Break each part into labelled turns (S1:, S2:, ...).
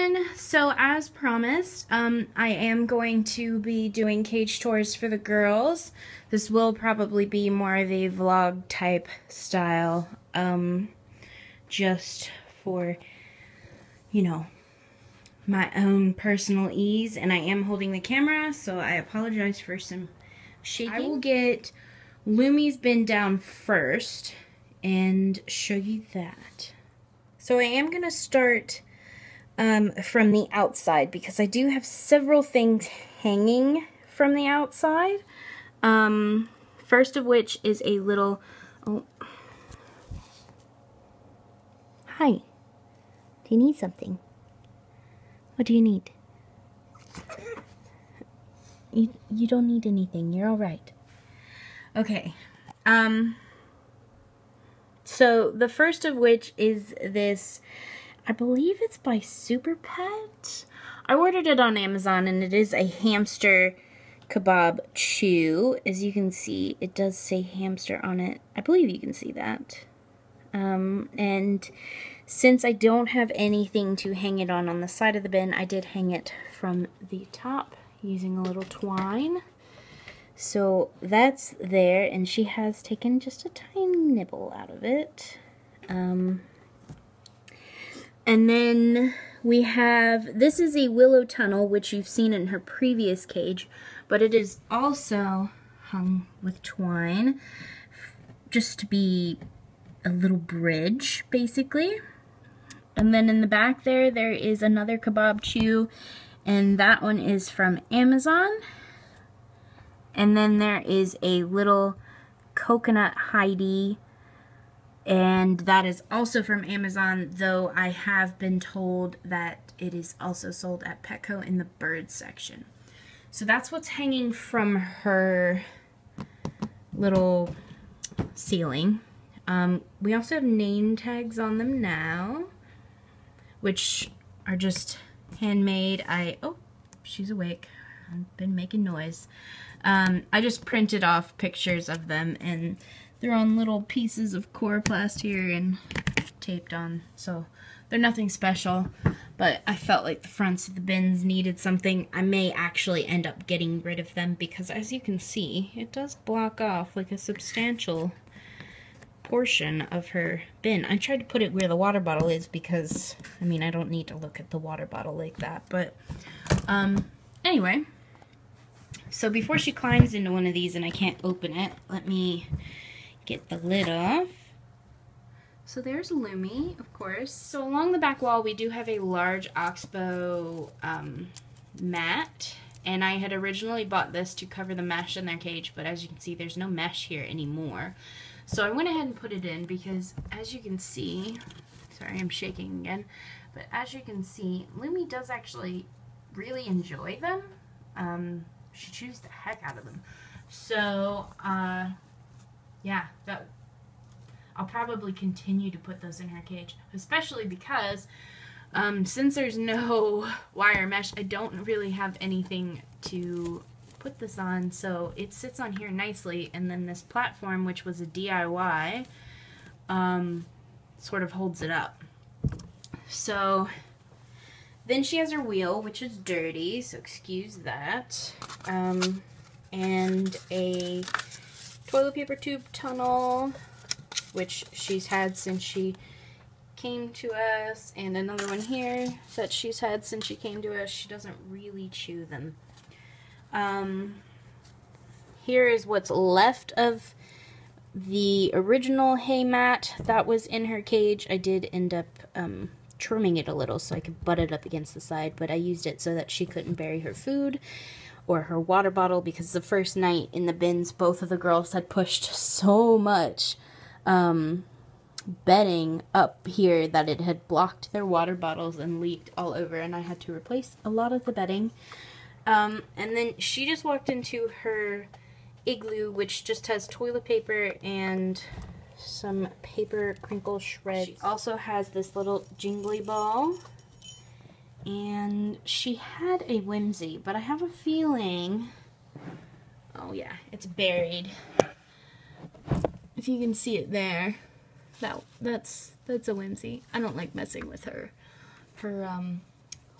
S1: everyone. So as promised, I am going to be doing cage tours for the girls. This will probably be more of a vlog type style, just for, you know, my own personal ease. And I am holding the camera, so I apologize for some shaking. I will get Lumi's bin down first and show you that. So I am going to start from the outside because I do have several things hanging from the outside. First of which is a little... Oh. Hi. Do you need something? What do you need? You don't need anything. You're all right. Okay. So the first of which is this, I believe it's by Super Pet. I ordered it on Amazon and it is a hamster kebab chew. As you can see, it does say hamster on it. I believe you can see that. And since I don't have anything to hang it on the side of the bin, I did hang it from the top using a little twine. So that's there, and she has taken just a tiny nibble out of it. And then we have, this is a willow tunnel, which you've seen in her previous cage, but it is also hung with twine, just to be a little bridge, basically. And then in the back there is another kebab chew, and that one is from Amazon. And then there is a little coconut Heidi, and that is also from Amazon, though I have been told that it is also sold at Petco in the bird section. So that's what's hanging from her little ceiling. We also have name tags on them now, which are just handmade. Oh, she's awake. I've been making noise. I just printed off pictures of them, and they're on little pieces of coroplast here and taped on, so they're nothing special, but I felt like the fronts of the bins needed something. I may actually end up getting rid of them because, as you can see, it does block off like a substantial portion of her bin. I tried to put it where the water bottle is because, I mean, I don't need to look at the water bottle like that, but anyway. So before she climbs into one of these and I can't open it, let me get the lid off. So there's Lumi, of course. So along the back wall we do have a large oxbow mat, and I had originally bought this to cover the mesh in their cage, but as you can see there's no mesh here anymore. So I went ahead and put it in because, as you can see, sorry I'm shaking again, but as you can see, Lumi does actually really enjoy them. She chews the heck out of them. So, yeah, I'll probably continue to put those in her cage, especially because since there's no wire mesh, I don't really have anything to put this on, so it sits on here nicely, and then this platform, which was a DIY, sort of holds it up. So then she has her wheel, which is dirty, so excuse that. And a toilet paper tube tunnel, which she's had since she came to us, and another one here that she's had since she came to us. She doesn't really chew them. Here is what's left of the original hay mat that was in her cage. I did end up trimming it a little so I could butt it up against the side, but I used it so that she couldn't bury her food or her water bottle, because the first night in the bins both of the girls had pushed so much bedding up here that it had blocked their water bottles and leaked all over, and I had to replace a lot of the bedding. And then she just walked into her igloo, which just has toilet paper and some paper crinkle shreds. She also has this little jingly ball, and she had a whimsy, but I have a feeling, oh yeah, it's buried. If you can see it there, that's a whimsy. I don't like messing with her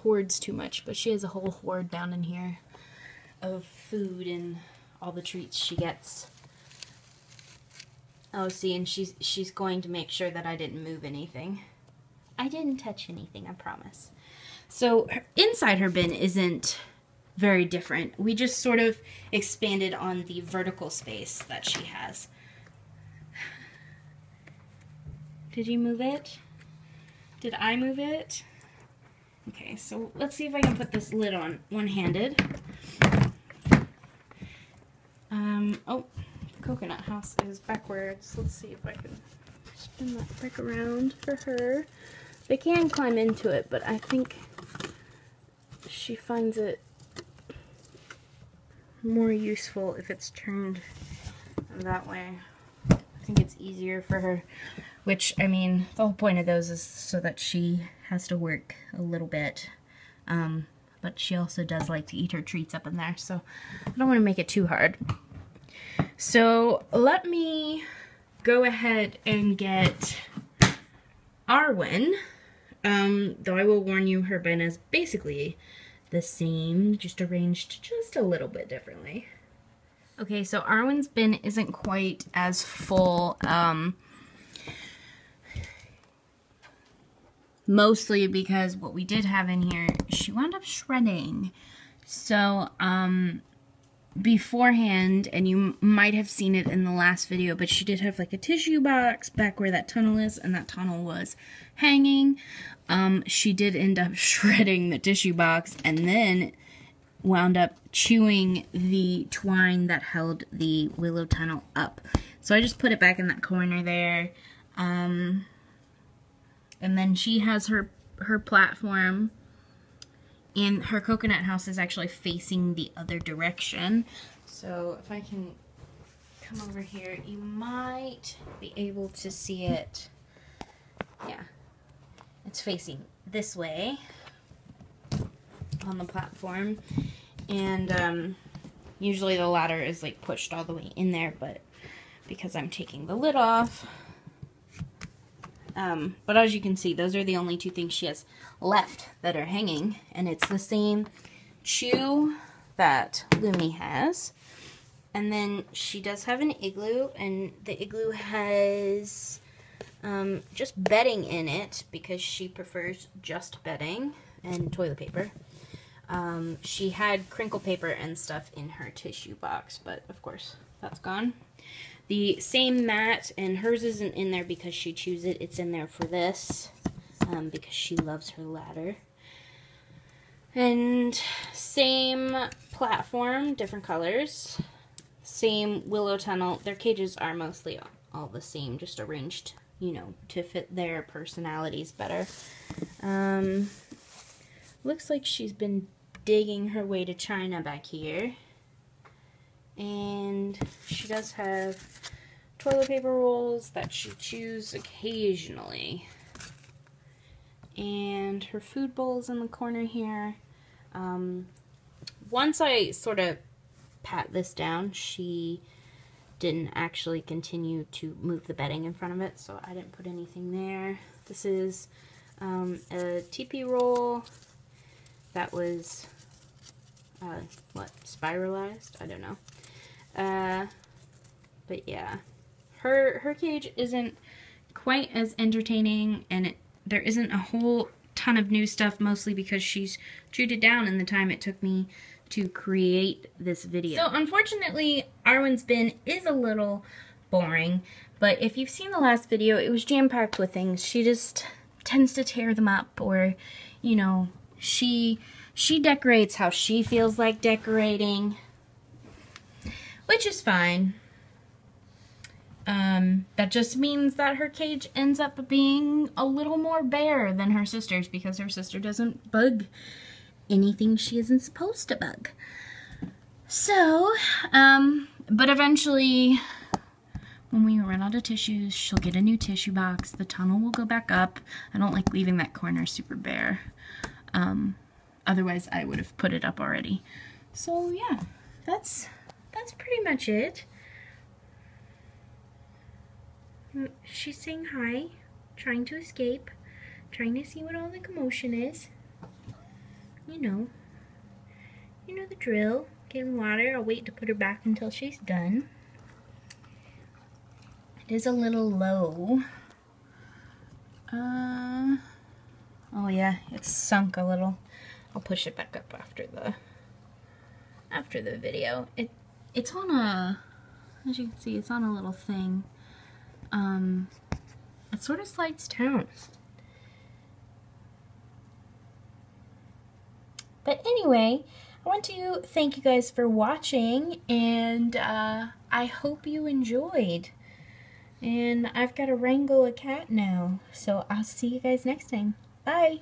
S1: hoards too much, but she has a whole hoard down in here of food and all the treats she gets. Oh, see, and she's going to make sure that I didn't move anything. I didn't touch anything, I promise. So inside her bin isn't very different. We just sort of expanded on the vertical space that she has. Did you move it? Did I move it? Okay, so let's see if I can put this lid on one-handed. Oh, coconut house is backwards. Let's see if I can spin that back around for her. They can climb into it, but I think she finds it more useful if it's turned that way. I think it's easier for her, which, I mean, the whole point of those is so that she has to work a little bit, but she also does like to eat her treats up in there, so I don't want to make it too hard. So let me go ahead and get Arwen, though I will warn you her bin is basically the same, just arranged just a little bit differently. Okay, so Arwen's bin isn't quite as full, mostly because what we did have in here, she wound up shredding. So, beforehand, and you might have seen it in the last video, but she did have like a tissue box back where that tunnel is, and that tunnel was hanging. She did end up shredding the tissue box and then wound up chewing the twine that held the willow tunnel up. So I just put it back in that corner there. And then she has her platform, and her coconut house is actually facing the other direction. So if I can come over here, you might be able to see it. Yeah. It's facing this way on the platform, and usually the ladder is like pushed all the way in there, but because I'm taking the lid off, but as you can see, those are the only two things she has left that are hanging, and it's the same chew that Lumi has. And then she does have an igloo, and the igloo has just bedding in it because she prefers just bedding and toilet paper. She had crinkle paper and stuff in her tissue box, but of course that's gone. The same mat, and hers isn't in there because she chews it. It's in there for this because she loves her ladder. And same platform, different colors. Same willow tunnel. Their cages are mostly all the same, just arranged, you know, to fit their personalities better. Looks like she's been digging her way to China back here. And she does have toilet paper rolls that she chews occasionally. And her food bowl is in the corner here. Once I sort of pat this down, she didn't actually continue to move the bedding in front of it, so I didn't put anything there. This is a teepee roll that was, spiralized? I don't know. But yeah, her cage isn't quite as entertaining, and there isn't a whole ton of new stuff, mostly because she's chewed it down in the time it took me to create this video. So unfortunately, Arwen's bin is a little boring, but if you've seen the last video, it was jam-packed with things. She just tends to tear them up, or, you know, she decorates how she feels like decorating, which is fine. That just means that her cage ends up being a little more bare than her sister's, because her sister doesn't bug anything she isn't supposed to bug. So, but eventually, when we run out of tissues, she'll get a new tissue box. The tunnel will go back up. I don't like leaving that corner super bare. Otherwise, I would have put it up already. So yeah, that's pretty much it. She's saying hi, trying to escape, trying to see what all the commotion is. you know the drill. Getting water. I'll wait to put her back until she's done. It is a little low. Oh yeah, it's sunk a little. I'll push it back up after the video. It's on a, as you can see, it's on a little thing. It sort of slides down. But anyway, I want to thank you guys for watching, and I hope you enjoyed. And I've got to wrangle a cat now, so I'll see you guys next time. Bye!